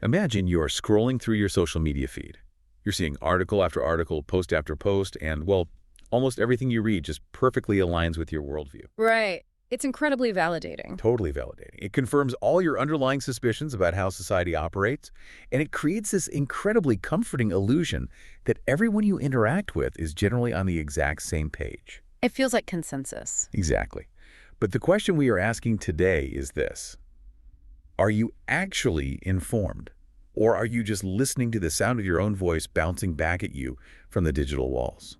Imagine you're scrolling through your social media feed. You're seeing article after article, post after post, and, well, almost everything you read just perfectly aligns with your worldview. Right. It's incredibly validating. Totally validating. It confirms all your underlying suspicions about how society operates, and it creates this incredibly comforting illusion that everyone you interact with is generally on the exact same page. It feels like consensus. Exactly. But the question we are asking today is this. Are you actually informed? Or are you just listening to the sound of your own voice bouncing back at you from the digital walls?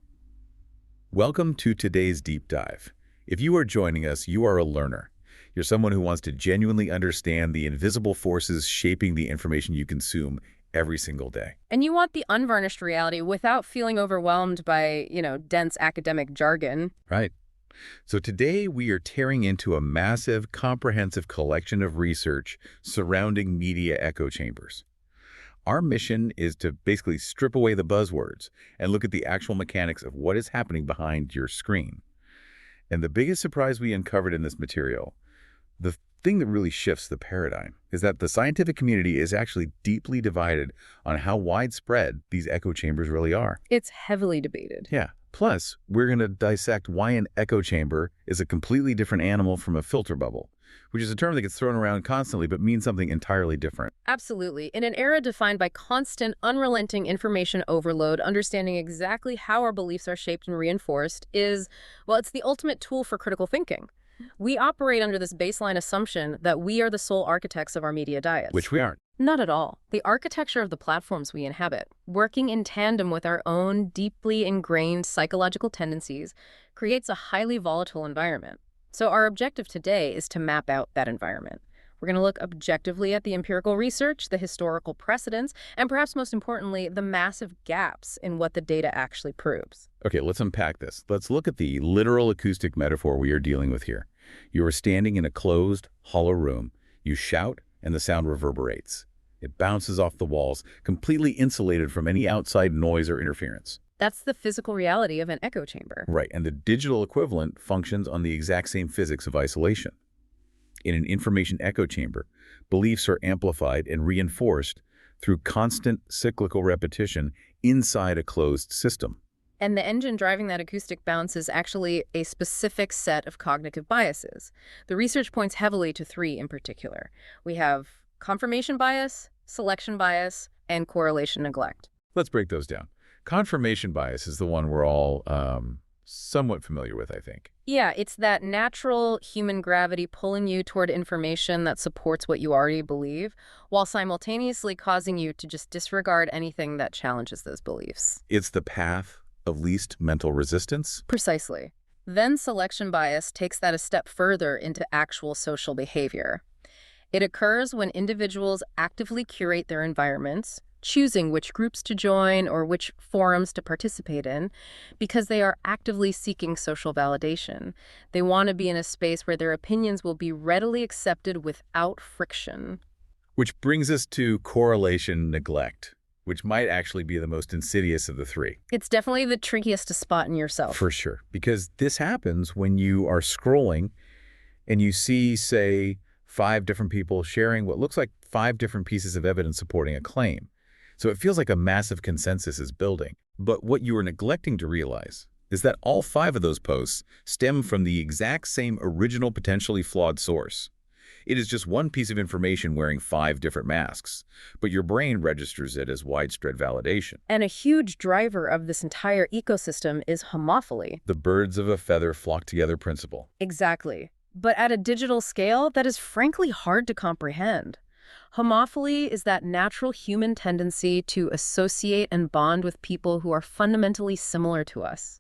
Welcome to today's deep dive. If you are joining us, you are a learner. You're someone who wants to genuinely understand the invisible forces shaping the information you consume every single day. And you want the unvarnished reality without feeling overwhelmed by, dense academic jargon. Right. So today we are tearing into a massive, comprehensive collection of research surrounding media echo chambers. Our mission is to basically strip away the buzzwords and look at the actual mechanics of what is happening behind your screen. And the biggest surprise we uncovered in this material, the thing that really shifts the paradigm, is that the scientific community is actually deeply divided on how widespread these echo chambers really are. It's heavily debated. Yeah. Plus, we're going to dissect why an echo chamber is a completely different animal from a filter bubble, which is a term that gets thrown around constantly but means something entirely different. Absolutely. In an era defined by constant, unrelenting information overload, understanding exactly how our beliefs are shaped and reinforced is, well, it's the ultimate tool for critical thinking. We operate under this baseline assumption that we are the sole architects of our media diets. Which we aren't. Not at all. The architecture of the platforms we inhabit, working in tandem with our own deeply ingrained psychological tendencies, creates a highly volatile environment. So our objective today is to map out that environment. We're going to look objectively at the empirical research, the historical precedents, and perhaps most importantly, the massive gaps in what the data actually proves. Okay, let's unpack this. Let's look at the literal acoustic metaphor we are dealing with here. You are standing in a closed, hollow room. You shout, and the sound reverberates. It bounces off the walls, completely insulated from any outside noise or interference. That's the physical reality of an echo chamber. Right, and the digital equivalent functions on the exact same physics of isolation. In an information echo chamber, beliefs are amplified and reinforced through constant cyclical repetition inside a closed system. And the engine driving that acoustic bounce is actually a specific set of cognitive biases. The research points heavily to three in particular. We have confirmation bias, selection bias, and correlation neglect. Let's break those down. Confirmation bias is the one we're all somewhat familiar with, I think. Yeah, it's that natural human gravity pulling you toward information that supports what you already believe, while simultaneously causing you to just disregard anything that challenges those beliefs. It's the path of least mental resistance. Precisely. Then selection bias takes that a step further into actual social behavior. It occurs when individuals actively curate their environments, choosing which groups to join or which forums to participate in, because they are actively seeking social validation. They want to be in a space where their opinions will be readily accepted without friction. Which brings us to correlation neglect, which might actually be the most insidious of the three. It's definitely the trickiest to spot in yourself. For sure, because this happens when you are scrolling and you see, say, 5 different people sharing what looks like 5 different pieces of evidence supporting a claim. So it feels like a massive consensus is building. But what you are neglecting to realize is that all 5 of those posts stem from the exact same original potentially flawed source. It is just one piece of information wearing 5 different masks, but your brain registers it as widespread validation. And a huge driver of this entire ecosystem is homophily. The birds of a feather flock together principle. Exactly. But at a digital scale, that is frankly hard to comprehend. Homophily is that natural human tendency to associate and bond with people who are fundamentally similar to us.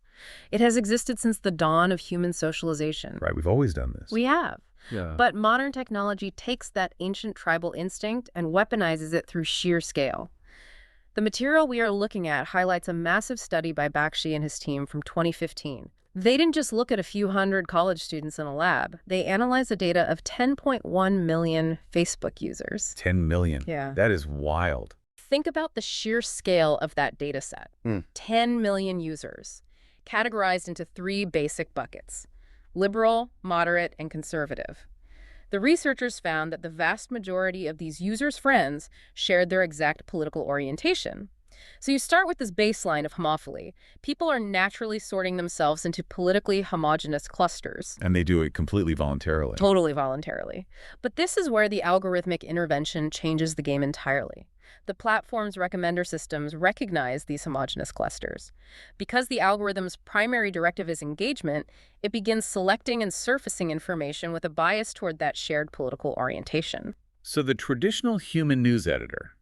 It has existed since the dawn of human socialization. Right, we've always done this. We have. Yeah. But modern technology takes that ancient tribal instinct and weaponizes it through sheer scale. The material we are looking at highlights a massive study by Bakshi and his team from 2015. They didn't just look at a few hundred college students in a lab. They analyzed the data of 10.1 million Facebook users. 10 million. Yeah. That is wild. Think about the sheer scale of that data set. 10 million users, categorized into 3 basic buckets: liberal, moderate, and conservative. The researchers found that the vast majority of these users' friends shared their exact political orientation. So you start with this baseline of homophily. People are naturally sorting themselves into politically homogenous clusters. And they do it completely voluntarily. Totally voluntarily. But this is where the algorithmic intervention changes the game entirely. The platform's recommender systems recognize these homogeneous clusters. Because the algorithm's primary directive is engagement, it begins selecting and surfacing information with a bias toward that shared political orientation. So the traditional human news editor,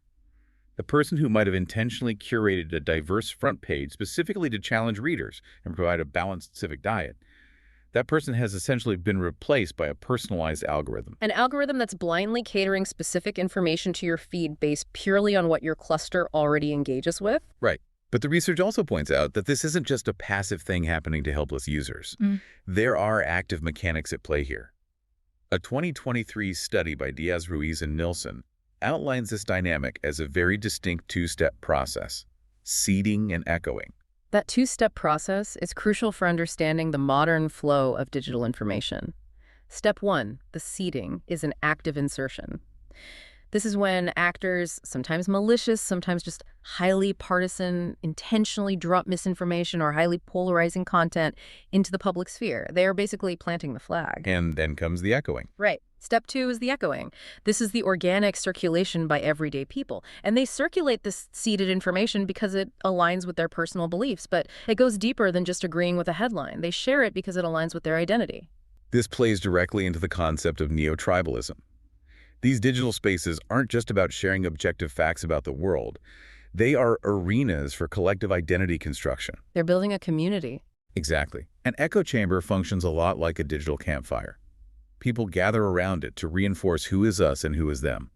the person who might have intentionally curated a diverse front page specifically to challenge readers and provide a balanced civic diet, that person has essentially been replaced by a personalized algorithm. An algorithm that's blindly catering specific information to your feed based purely on what your cluster already engages with. Right. But the research also points out that this isn't just a passive thing happening to helpless users. There are active mechanics at play here. A 2023 study by Diaz-Ruiz and Nilsson outlines this dynamic as a very distinct two-step process: seeding and echoing. That two-step process is crucial for understanding the modern flow of digital information. Step 1, the seeding, is an active insertion. This is when actors, sometimes malicious, sometimes just highly partisan, intentionally drop misinformation or highly polarizing content into the public sphere. They are basically planting the flag. And then comes the echoing. Right. Step 2 is the echoing. This is the organic circulation by everyday people. And they circulate this seeded information because it aligns with their personal beliefs. But it goes deeper than just agreeing with a headline. They share it because it aligns with their identity. This plays directly into the concept of neo-tribalism. These digital spaces aren't just about sharing objective facts about the world. They are arenas for collective identity construction. They're building a community. Exactly. An echo chamber functions a lot like a digital campfire. People gather around it to reinforce who is us and who is them.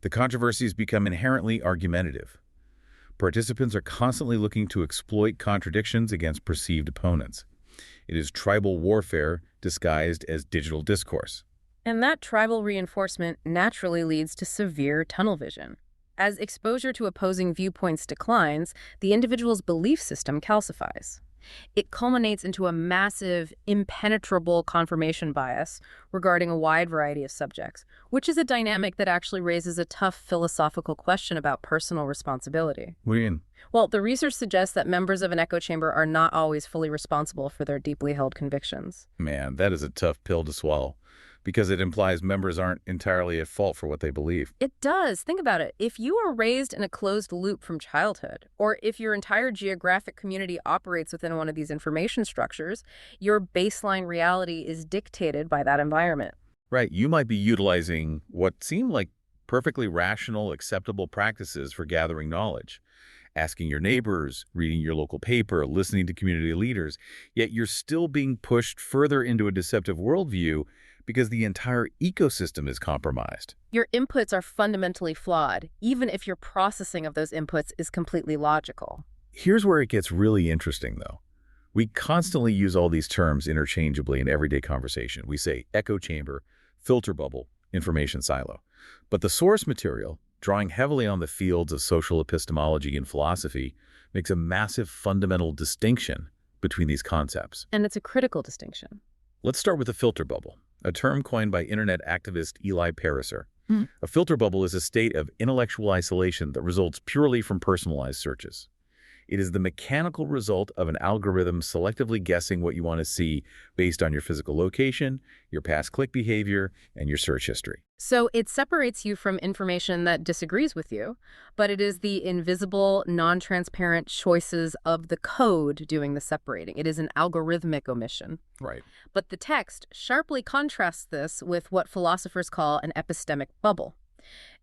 The controversies become inherently argumentative. Participants are constantly looking to exploit contradictions against perceived opponents. It is tribal warfare disguised as digital discourse. And that tribal reinforcement naturally leads to severe tunnel vision. As exposure to opposing viewpoints declines, the individual's belief system calcifies. It culminates into a massive, impenetrable confirmation bias regarding a wide variety of subjects, which is a dynamic that actually raises a tough philosophical question about personal responsibility. What do you mean? Well, the research suggests that members of an echo chamber are not always fully responsible for their deeply held convictions. Man, that is a tough pill to swallow, because it implies members aren't entirely at fault for what they believe. It does. Think about it. If you are raised in a closed loop from childhood, or if your entire geographic community operates within one of these information structures, your baseline reality is dictated by that environment. Right, you might be utilizing what seem like perfectly rational, acceptable practices for gathering knowledge. Asking your neighbors, reading your local paper, listening to community leaders, yet you're still being pushed further into a deceptive worldview because the entire ecosystem is compromised. Your inputs are fundamentally flawed, even if your processing of those inputs is completely logical. Here's where it gets really interesting, though. We constantly use all these terms interchangeably in everyday conversation. We say echo chamber, filter bubble, information silo. But the source material, drawing heavily on the fields of social epistemology and philosophy, makes a massive fundamental distinction between these concepts. And it's a critical distinction. Let's start with the filter bubble, a term coined by internet activist Eli Pariser. A filter bubble is a state of intellectual isolation that results purely from personalized searches. It is the mechanical result of an algorithm selectively guessing what you want to see based on your physical location, your past click behavior, and your search history. So it separates you from information that disagrees with you, but it is the invisible, non-transparent choices of the code doing the separating. It is an algorithmic omission. Right. But the text sharply contrasts this with what philosophers call an epistemic bubble.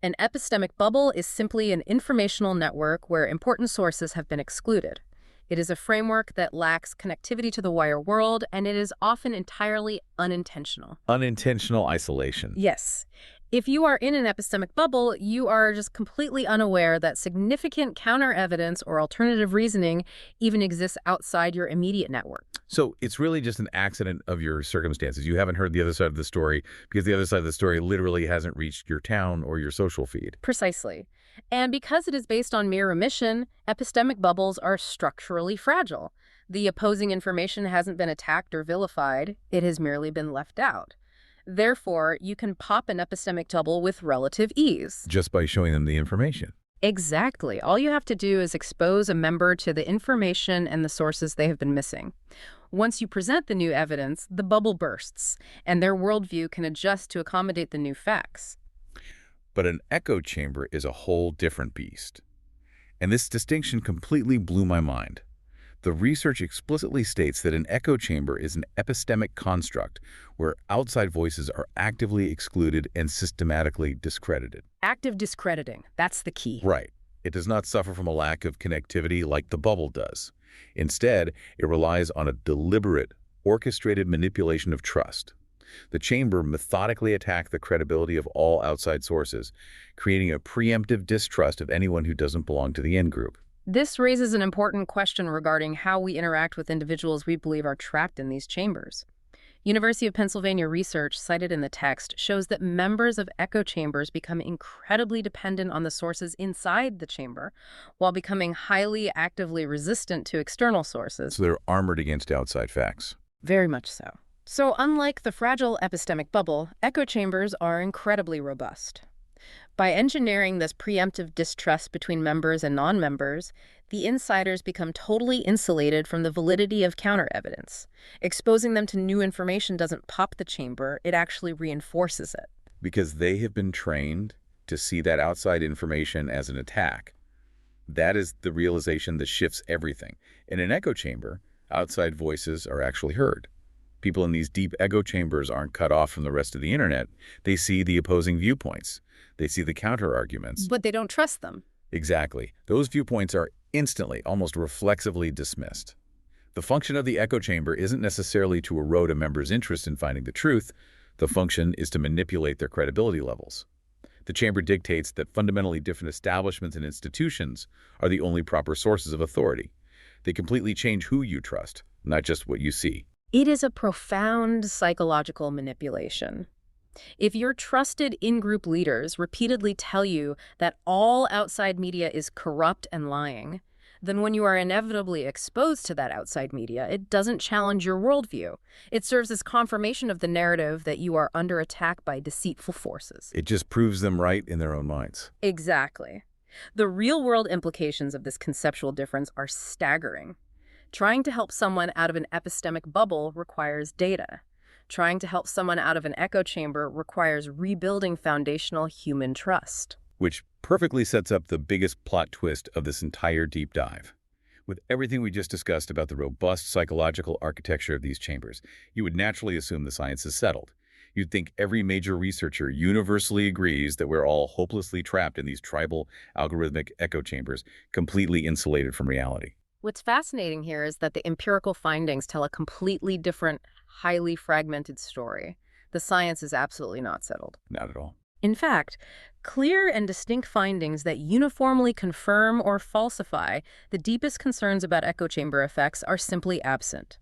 An epistemic bubble is simply an informational network where important sources have been excluded. It is a framework that lacks connectivity to the wider world, and it is often entirely unintentional. Unintentional isolation. Yes. If you are in an epistemic bubble, you are just completely unaware that significant counter-evidence or alternative reasoning even exists outside your immediate network. So it's really just an accident of your circumstances. You haven't heard the other side of the story because the other side of the story literally hasn't reached your town or your social feed. Precisely. And because it is based on mere omission, epistemic bubbles are structurally fragile. The opposing information hasn't been attacked or vilified. It has merely been left out. Therefore, you can pop an epistemic bubble with relative ease. Just by showing them the information. Exactly. All you have to do is expose a member to the information and the sources they have been missing. Once you present the new evidence, the bubble bursts, and their worldview can adjust to accommodate the new facts. But an echo chamber is a whole different beast. And this distinction completely blew my mind. The research explicitly states that an echo chamber is an epistemic construct where outside voices are actively excluded and systematically discredited. Active discrediting, that's the key. Right. It does not suffer from a lack of connectivity like the bubble does. Instead, it relies on a deliberate, orchestrated manipulation of trust. The chamber methodically attacked the credibility of all outside sources, creating a preemptive distrust of anyone who doesn't belong to the in-group. This raises an important question regarding how we interact with individuals we believe are trapped in these chambers. University of Pennsylvania research cited in the text shows that members of echo chambers become incredibly dependent on the sources inside the chamber, while becoming highly actively resistant to external sources. So they're armored against outside facts. Very much so. So unlike the fragile epistemic bubble, echo chambers are incredibly robust. By engineering this preemptive distrust between members and non-members, the insiders become totally insulated from the validity of counter-evidence. Exposing them to new information doesn't pop the chamber, it actually reinforces it. Because they have been trained to see that outside information as an attack. That is the realization that shifts everything. In an echo chamber, outside voices are actually heard. People in these deep echo chambers aren't cut off from the rest of the internet. They see the opposing viewpoints. They see the counter-arguments. But they don't trust them. Exactly. Those viewpoints are instantly, almost reflexively dismissed. The function of the echo chamber isn't necessarily to erode a member's interest in finding the truth. The function is to manipulate their credibility levels. The chamber dictates that fundamentally different establishments and institutions are the only proper sources of authority. They completely change who you trust, not just what you see. It is a profound psychological manipulation. If your trusted in-group leaders repeatedly tell you that all outside media is corrupt and lying, then when you are inevitably exposed to that outside media, it doesn't challenge your worldview. It serves as confirmation of the narrative that you are under attack by deceitful forces. It just proves them right in their own minds. Exactly. The real-world implications of this conceptual difference are staggering. Trying to help someone out of an epistemic bubble requires data. Trying to help someone out of an echo chamber requires rebuilding foundational human trust. Which perfectly sets up the biggest plot twist of this entire deep dive. With everything we just discussed about the robust psychological architecture of these chambers, you would naturally assume the science is settled. You'd think every major researcher universally agrees that we're all hopelessly trapped in these tribal, algorithmic echo chambers, completely insulated from reality. What's fascinating here is that the empirical findings tell a completely different, highly fragmented story. The science is absolutely not settled. Not at all. In fact, clear and distinct findings that uniformly confirm or falsify the deepest concerns about echo chamber effects are simply absent.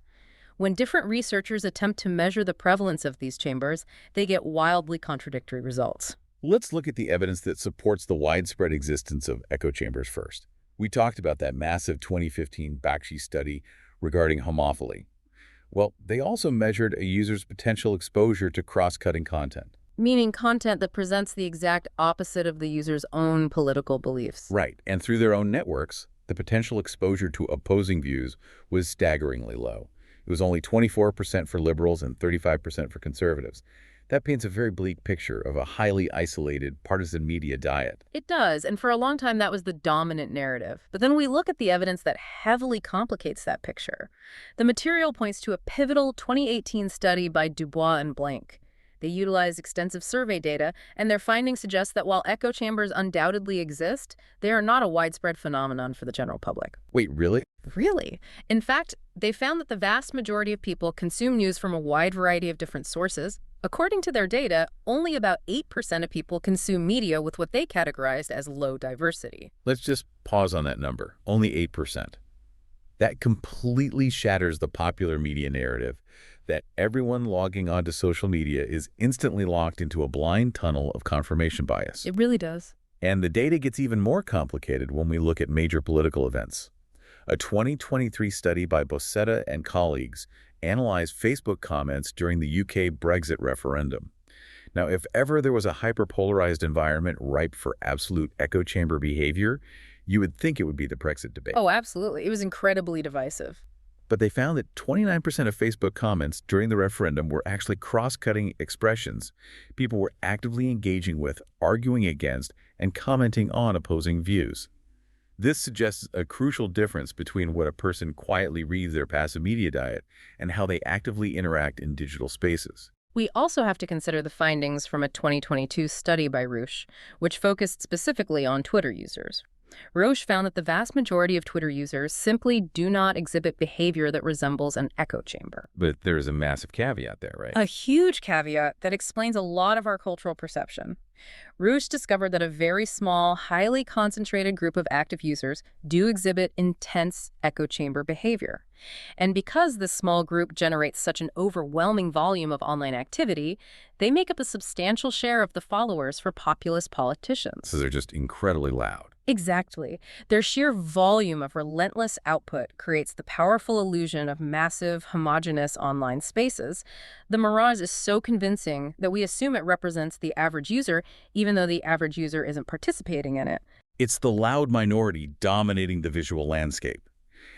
When different researchers attempt to measure the prevalence of these chambers, they get wildly contradictory results. Let's look at the evidence that supports the widespread existence of echo chambers first. We talked about that massive 2015 Bakshi study regarding homophily. Well, they also measured a user's potential exposure to cross-cutting content. Meaning content that presents the exact opposite of the user's own political beliefs. Right, and through their own networks, the potential exposure to opposing views was staggeringly low. It was only 24% for liberals and 35% for conservatives. That paints a very bleak picture of a highly isolated partisan media diet. It does, and for a long time that was the dominant narrative. But then we look at the evidence that heavily complicates that picture. The material points to a pivotal 2018 study by Dubois and Blank. They utilized extensive survey data, and their findings suggest that while echo chambers undoubtedly exist, they are not a widespread phenomenon for the general public. Wait, really? Really? In fact, they found that the vast majority of people consume news from a wide variety of different sources. According to their data, only about 8% of people consume media with what they categorized as low diversity. Let's just pause on that number. Only 8%. That completely shatters the popular media narrative that everyone logging onto social media is instantly locked into a blind tunnel of confirmation bias. It really does. And the data gets even more complicated when we look at major political events. A 2023 study by Bossetta and colleagues analyzed Facebook comments during the UK Brexit referendum. Now, if ever there was a hyperpolarized environment ripe for absolute echo chamber behavior, you would think it would be the Brexit debate. Oh, absolutely. It was incredibly divisive. But they found that 29% of Facebook comments during the referendum were actually cross-cutting expressions. People were actively engaging with, arguing against, and commenting on opposing views. This suggests a crucial difference between what a person quietly reads their passive media diet and how they actively interact in digital spaces. We also have to consider the findings from a 2022 study by Roosh, which focused specifically on Twitter users. Roche found that the vast majority of Twitter users simply do not exhibit behavior that resembles an echo chamber. But there's a massive caveat there, right? A huge caveat that explains a lot of our cultural perception. Roche discovered that a very small, highly concentrated group of active users do exhibit intense echo chamber behavior. And because this small group generates such an overwhelming volume of online activity, they make up a substantial share of the followers for populist politicians. So they're just incredibly loud. Exactly. Their sheer volume of relentless output creates the powerful illusion of massive, homogeneous online spaces. The mirage is so convincing that we assume it represents the average user, even though the average user isn't participating in it. It's the loud minority dominating the visual landscape.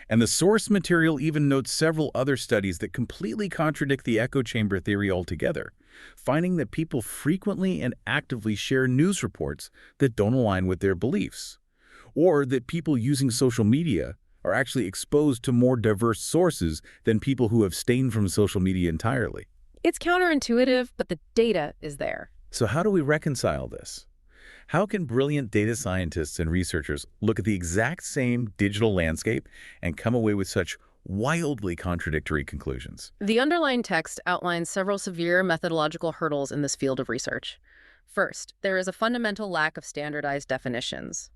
And the source material even notes several other studies that completely contradict the echo chamber theory altogether, finding that people frequently and actively share news reports that don't align with their beliefs, or that people using social media are actually exposed to more diverse sources than people who abstain from social media entirely. It's counterintuitive, but the data is there. So how do we reconcile this? How can brilliant data scientists and researchers look at the exact same digital landscape and come away with such wildly contradictory conclusions? The underlying text outlines several severe methodological hurdles in this field of research. First, there is a fundamental lack of standardized definitions.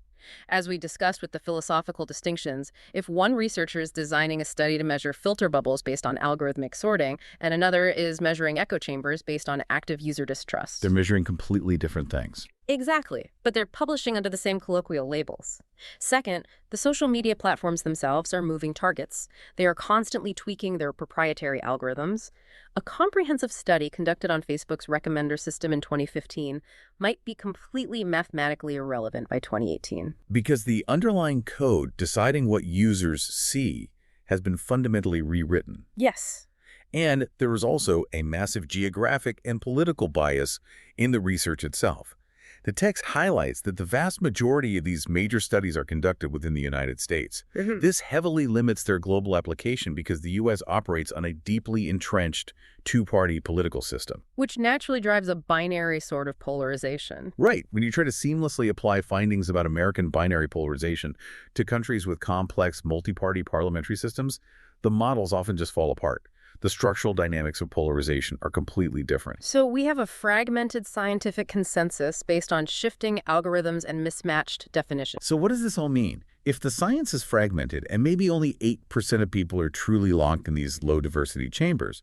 As we discussed with the philosophical distinctions, if one researcher is designing a study to measure filter bubbles based on algorithmic sorting, and another is measuring echo chambers based on active user distrust. They're measuring completely different things. Exactly, but they're publishing under the same colloquial labels. Second, the social media platforms themselves are moving targets. They are constantly tweaking their proprietary algorithms. A comprehensive study conducted on Facebook's recommender system in 2015 might be completely mathematically irrelevant by 2018. Because the underlying code deciding what users see has been fundamentally rewritten. Yes. And there is also a massive geographic and political bias in the research itself. The text highlights that the vast majority of these major studies are conducted within the United States. This heavily limits their global application because the U.S. operates on a deeply entrenched two-party political system. Which naturally drives a binary sort of polarization. Right. When you try to seamlessly apply findings about American binary polarization to countries with complex multi-party parliamentary systems, the models often just fall apart. The structural dynamics of polarization are completely different. So we have a fragmented scientific consensus based on shifting algorithms and mismatched definitions. So what does this all mean? If the science is fragmented and maybe only 8% of people are truly locked in these low-diversity chambers,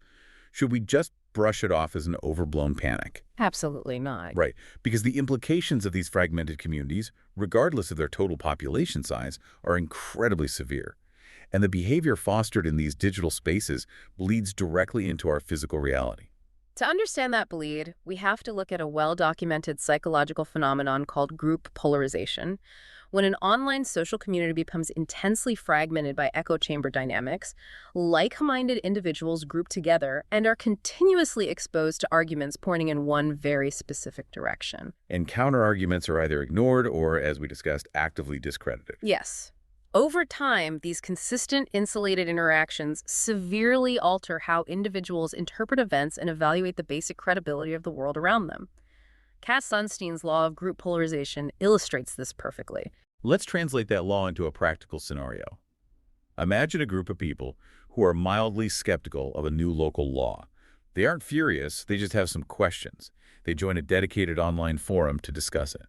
should we just brush it off as an overblown panic? Absolutely not. Right, because the implications of these fragmented communities, regardless of their total population size, are incredibly severe. And the behavior fostered in these digital spaces bleeds directly into our physical reality. To understand that bleed, we have to look at a well-documented psychological phenomenon called group polarization. When an online social community becomes intensely fragmented by echo chamber dynamics, like-minded individuals group together and are continuously exposed to arguments pointing in one very specific direction. And counter-arguments are either ignored or, as we discussed, actively discredited. Yes. Over time, these consistent, insulated interactions severely alter how individuals interpret events and evaluate the basic credibility of the world around them. Cass Sunstein's law of group polarization illustrates this perfectly. Let's translate that law into a practical scenario. Imagine a group of people who are mildly skeptical of a new local law. They aren't furious, they just have some questions. They join a dedicated online forum to discuss it.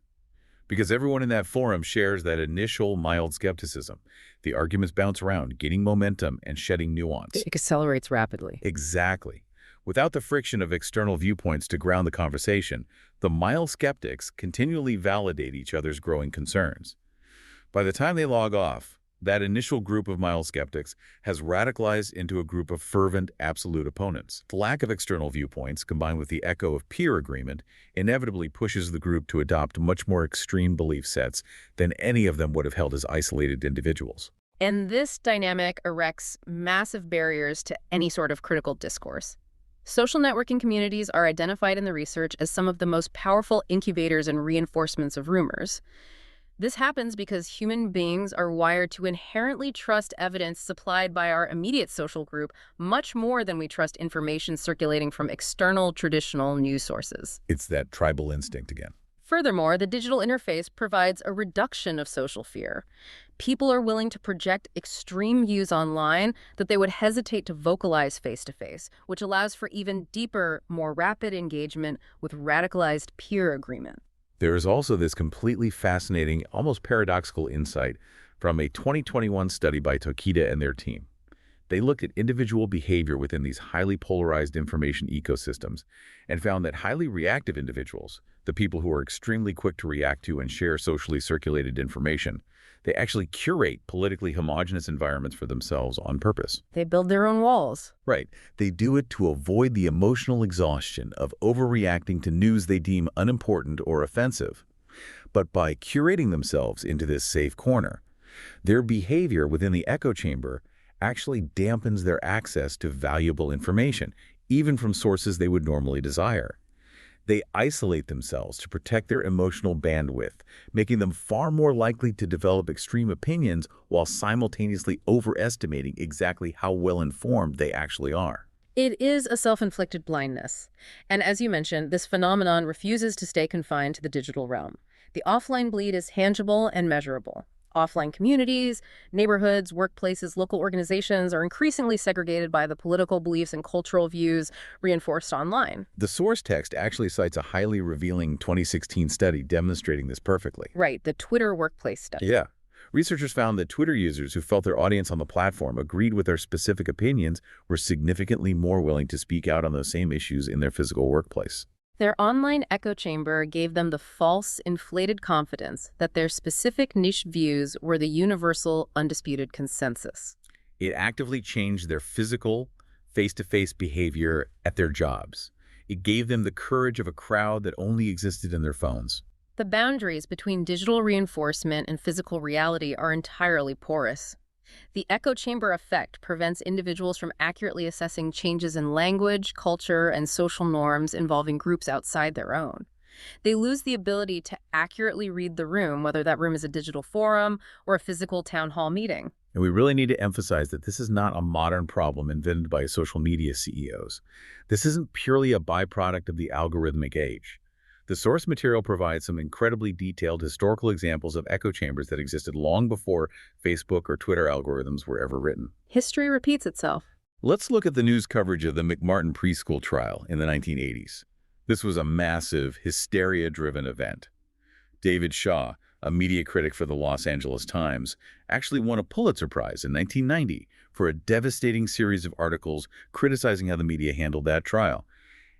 Because everyone in that forum shares that initial mild skepticism. The arguments bounce around, gaining momentum and shedding nuance. It accelerates rapidly. Exactly. Without the friction of external viewpoints to ground the conversation, the mild skeptics continually validate each other's growing concerns. By the time they log off, That initial group of mild skeptics has radicalized into a group of fervent, absolute opponents. The lack of external viewpoints, combined with the echo of peer agreement, inevitably pushes the group to adopt much more extreme belief sets than any of them would have held as isolated individuals. And this dynamic erects massive barriers to any sort of critical discourse. Social networking communities are identified in the research as some of the most powerful incubators and reinforcements of rumors. This happens because human beings are wired to inherently trust evidence supplied by our immediate social group much more than we trust information circulating from external traditional news sources. It's that tribal instinct again. Furthermore, the digital interface provides a reduction of social fear. People are willing to project extreme views online that they would hesitate to vocalize face-to-face, which allows for even deeper, more rapid engagement with radicalized peer agreement. There is also this completely fascinating, almost paradoxical insight from a 2021 study by Tokita and their team. They looked at individual behavior within these highly polarized information ecosystems and found that highly reactive individuals, the people who are extremely quick to react to and share socially circulated information, they actually curate politically homogenous environments for themselves on purpose. They build their own walls. Right. They do it to avoid the emotional exhaustion of overreacting to news they deem unimportant or offensive. But by curating themselves into this safe corner, their behavior within the echo chamber actually dampens their access to valuable information, even from sources they would normally desire. They isolate themselves to protect their emotional bandwidth, making them far more likely to develop extreme opinions while simultaneously overestimating exactly how well-informed they actually are. It is a self-inflicted blindness. And as you mentioned, this phenomenon refuses to stay confined to the digital realm. The offline bleed is tangible and measurable. Offline communities, neighborhoods, workplaces, local organizations are increasingly segregated by the political beliefs and cultural views reinforced online. The source text actually cites a highly revealing 2016 study demonstrating this perfectly. Right, the Twitter workplace study. Yeah. Researchers found that Twitter users who felt their audience on the platform agreed with their specific opinions were significantly more willing to speak out on those same issues in their physical workplace. Their online echo chamber gave them the false, inflated confidence that their specific niche views were the universal, undisputed consensus. It actively changed their physical, face-to-face behavior at their jobs. It gave them the courage of a crowd that only existed in their phones. The boundaries between digital reinforcement and physical reality are entirely porous. The echo chamber effect prevents individuals from accurately assessing changes in language, culture, and social norms involving groups outside their own. They lose the ability to accurately read the room, whether that room is a digital forum or a physical town hall meeting. And we really need to emphasize that this is not a modern problem invented by social media CEOs. This isn't purely a byproduct of the algorithmic age. The source material provides some incredibly detailed historical examples of echo chambers that existed long before Facebook or Twitter algorithms were ever written. History repeats itself. Let's look at the news coverage of the McMartin preschool trial in the 1980s. This was a massive, hysteria-driven event. David Shaw, a media critic for the Los Angeles Times, actually won a Pulitzer Prize in 1990 for a devastating series of articles criticizing how the media handled that trial.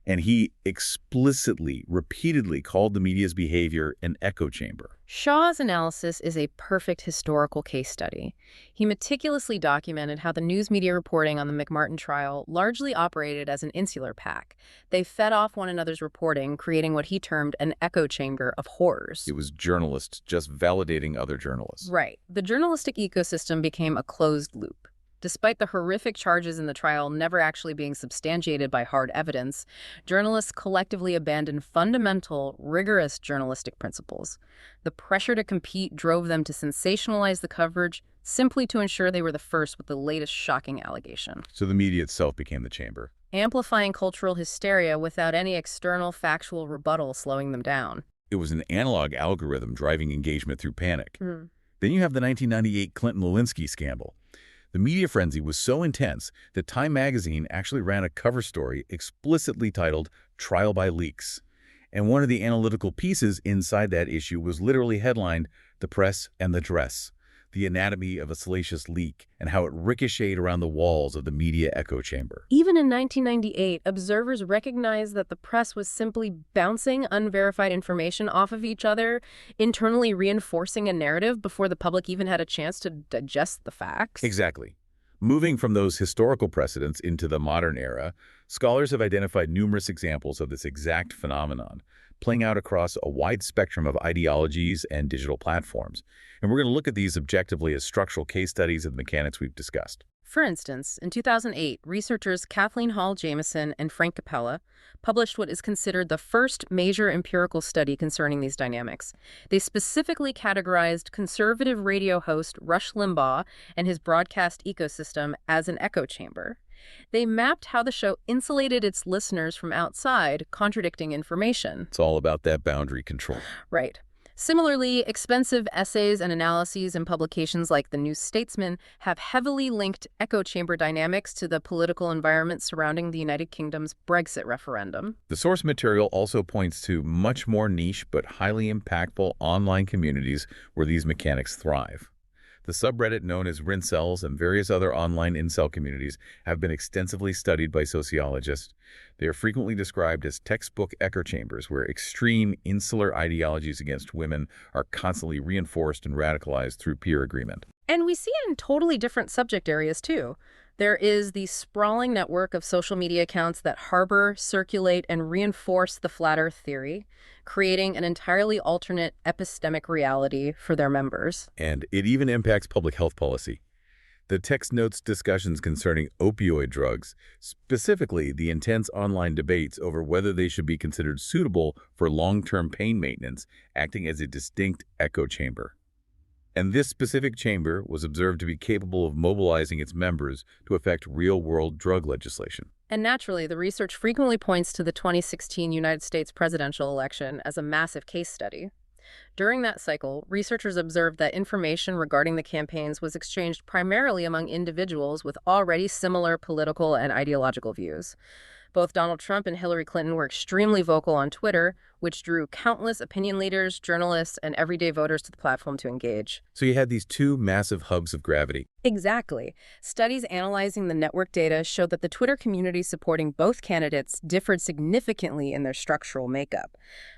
And he explicitly, repeatedly called the media's behavior an echo chamber. Shaw's analysis is a perfect historical case study. He meticulously documented how the news media reporting on the McMartin trial largely operated as an insular pack. They fed off one another's reporting, creating what he termed an echo chamber of horrors. It was journalists just validating other journalists. Right. The journalistic ecosystem became a closed loop. Despite the horrific charges in the trial never actually being substantiated by hard evidence, journalists collectively abandoned fundamental, rigorous journalistic principles. The pressure to compete drove them to sensationalize the coverage simply to ensure they were the first with the latest shocking allegation. So the media itself became the chamber, amplifying cultural hysteria without any external factual rebuttal slowing them down. It was an analog algorithm driving engagement through panic. Mm. Then you have the 1998 Clinton-Lewinsky scandal. The media frenzy was so intense that Time magazine actually ran a cover story explicitly titled Trial by Leaks. And one of the analytical pieces inside that issue was literally headlined, "The Press and the Dress." the anatomy of a salacious leak, and how it ricocheted around the walls of the media echo chamber. Even in 1998, observers recognized that the press was simply bouncing unverified information off of each other, internally reinforcing a narrative before the public even had a chance to digest the facts. Exactly. Moving from those historical precedents into the modern era, scholars have identified numerous examples of this exact phenomenon, playing out across a wide spectrum of ideologies and digital platforms. And we're going to look at these objectively as structural case studies of the mechanics we've discussed. For instance, in 2008, researchers Kathleen Hall-Jamieson and Frank Capella published what is considered the first major empirical study concerning these dynamics. They specifically categorized conservative radio host Rush Limbaugh and his broadcast ecosystem as an echo chamber. They mapped how the show insulated its listeners from outside, contradicting information. It's all about that boundary control. Right. Similarly, expensive essays and analyses in publications like The New Statesman have heavily linked echo chamber dynamics to the political environment surrounding the United Kingdom's Brexit referendum. The source material also points to much more niche but highly impactful online communities where these mechanics thrive. The subreddit known as Rincels and various other online incel communities have been extensively studied by sociologists. They are frequently described as textbook echo chambers where extreme insular ideologies against women are constantly reinforced and radicalized through peer agreement. And we see it in totally different subject areas, too. There is the sprawling network of social media accounts that harbor, circulate, and reinforce the flat Earth theory, creating an entirely alternate epistemic reality for their members. And it even impacts public health policy. The text notes discussions concerning opioid drugs, specifically the intense online debates over whether they should be considered suitable for long-term pain maintenance, acting as a distinct echo chamber. And this specific chamber was observed to be capable of mobilizing its members to affect real-world drug legislation. And naturally, the research frequently points to the 2016 United States presidential election as a massive case study. During that cycle, researchers observed that information regarding the campaigns was exchanged primarily among individuals with already similar political and ideological views. Both Donald Trump and Hillary Clinton were extremely vocal on Twitter, which drew countless opinion leaders, journalists, and everyday voters to the platform to engage. So you had these two massive hubs of gravity. Exactly. Studies analyzing the network data showed that the Twitter community supporting both candidates differed significantly in their structural makeup.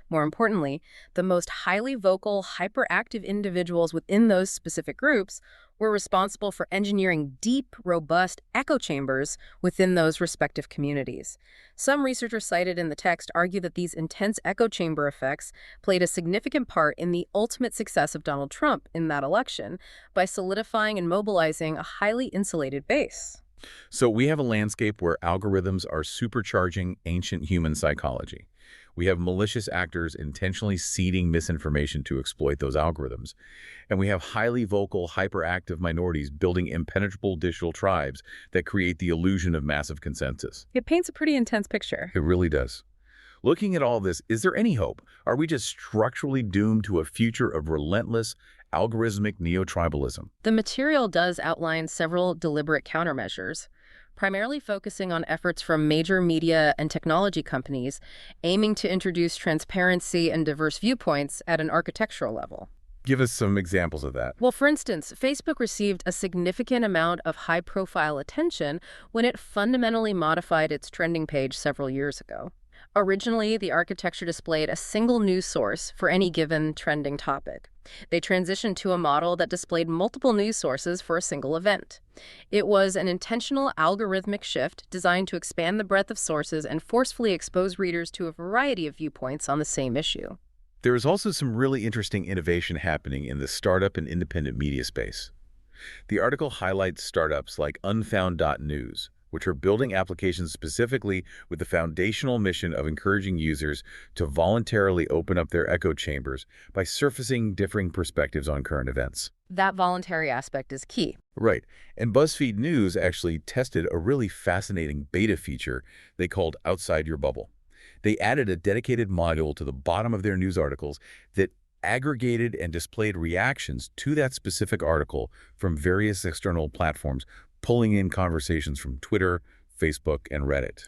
More importantly, the most highly vocal, hyperactive individuals within those specific groups were responsible for engineering deep, robust echo chambers within those respective communities. Some researchers cited in the text argue that these intense echo chamber effects played a significant part in the ultimate success of Donald Trump in that election by solidifying and mobilizing a highly insulated base. So we have a landscape where algorithms are supercharging ancient human psychology. We have malicious actors intentionally seeding misinformation to exploit those algorithms. And we have highly vocal, hyperactive minorities building impenetrable digital tribes that create the illusion of massive consensus. It paints a pretty intense picture. It really does. Looking at all this, is there any hope? Are we just structurally doomed to a future of relentless, algorithmic neo-tribalism? The material does outline several deliberate countermeasures, primarily focusing on efforts from major media and technology companies aiming to introduce transparency and diverse viewpoints at an architectural level. Give us some examples of that. Well, for instance, Facebook received a significant amount of high-profile attention when it fundamentally modified its trending page several years ago. Originally, the architecture displayed a single news source for any given trending topic. They transitioned to a model that displayed multiple news sources for a single event. It was an intentional algorithmic shift designed to expand the breadth of sources and forcefully expose readers to a variety of viewpoints on the same issue. There is also some really interesting innovation happening in the startup and independent media space. The article highlights startups like Unfound.news, which are building applications specifically with the foundational mission of encouraging users to voluntarily open up their echo chambers by surfacing differing perspectives on current events. That voluntary aspect is key. Right. And BuzzFeed News actually tested a really fascinating beta feature they called Outside Your Bubble. They added a dedicated module to the bottom of their news articles that aggregated and displayed reactions to that specific article from various external platforms, pulling in conversations from Twitter, Facebook, and Reddit.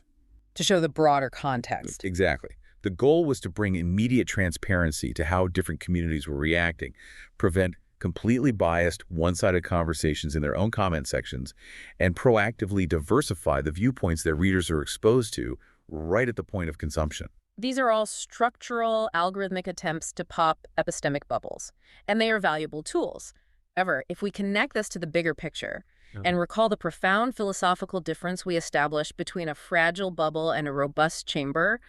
To show the broader context. Exactly. The goal was to bring immediate transparency to how different communities were reacting, prevent completely biased, one-sided conversations in their own comment sections, and proactively diversify the viewpoints their readers are exposed to right at the point of consumption. These are all structural, algorithmic attempts to pop epistemic bubbles, and they are valuable tools. However, if we connect this to the bigger picture and recall the profound philosophical difference we established between a fragile bubble and a robust chamber,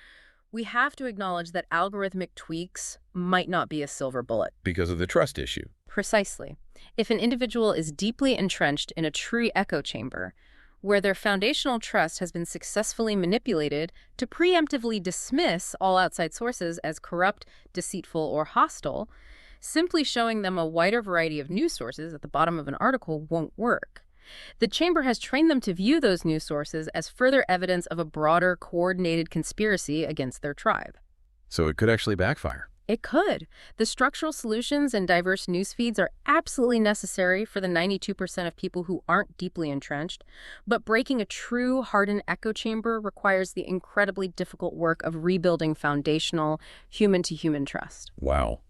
we have to acknowledge that algorithmic tweaks might not be a silver bullet. Because of the trust issue. Precisely. If an individual is deeply entrenched in a true echo chamber, where their foundational trust has been successfully manipulated to preemptively dismiss all outside sources as corrupt, deceitful, or hostile, simply showing them a wider variety of news sources at the bottom of an article won't work. The chamber has trained them to view those news sources as further evidence of a broader, coordinated conspiracy against their tribe. So it could actually backfire. It could. The structural solutions and diverse news feeds are absolutely necessary for the 92% of people who aren't deeply entrenched, but breaking a true hardened echo chamber requires the incredibly difficult work of rebuilding foundational human-to-human trust. Wow.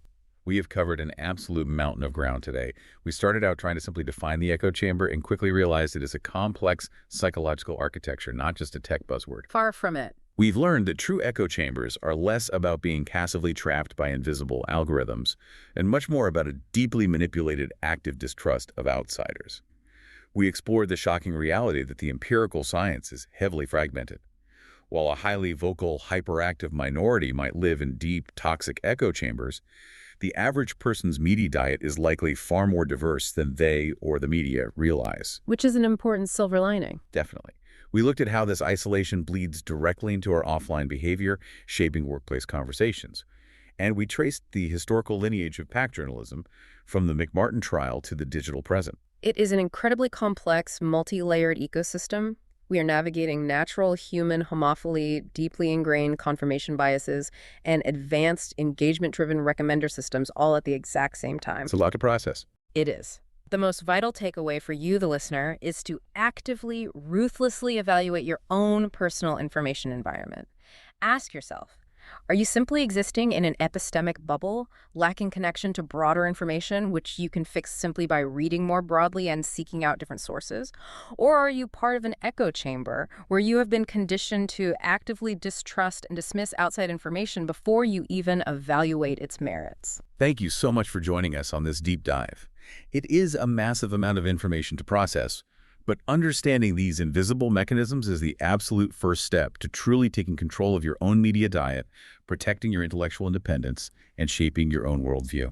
We have covered an absolute mountain of ground today. We started out trying to simply define the echo chamber and quickly realized it is a complex psychological architecture, not just a tech buzzword. Far from it. We've learned that true echo chambers are less about being passively trapped by invisible algorithms and much more about a deeply manipulated active distrust of outsiders. We explored the shocking reality that the empirical science is heavily fragmented. While a highly vocal, hyperactive minority might live in deep, toxic echo chambers, the average person's media diet is likely far more diverse than they or the media realize. Which is an important silver lining. Definitely. We looked at how this isolation bleeds directly into our offline behavior, shaping workplace conversations. And we traced the historical lineage of PAC journalism from the McMartin trial to the digital present. It is an incredibly complex, multi-layered ecosystem. We are navigating natural human homophily, deeply ingrained confirmation biases, and advanced engagement-driven recommender systems all at the exact same time. It's a lot to process. It is. The most vital takeaway for you, the listener, is to actively, ruthlessly evaluate your own personal information environment. Ask yourself, are you simply existing in an epistemic bubble, lacking connection to broader information, which you can fix simply by reading more broadly and seeking out different sources? Or are you part of an echo chamber where you have been conditioned to actively distrust and dismiss outside information before you even evaluate its merits? Thank you so much for joining us on this deep dive. It is a massive amount of information to process, but understanding these invisible mechanisms is the absolute first step to truly taking control of your own media diet, protecting your intellectual independence, and shaping your own worldview.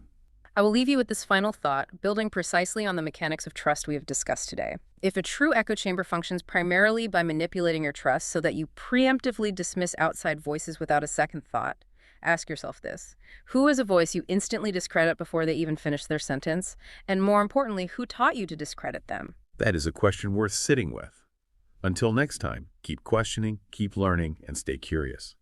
I will leave you with this final thought, building precisely on the mechanics of trust we have discussed today. If a true echo chamber functions primarily by manipulating your trust so that you preemptively dismiss outside voices without a second thought, ask yourself this. Who is a voice you instantly discredit before they even finish their sentence? And more importantly, who taught you to discredit them? That is a question worth sitting with. Until next time, keep questioning, keep learning, and stay curious.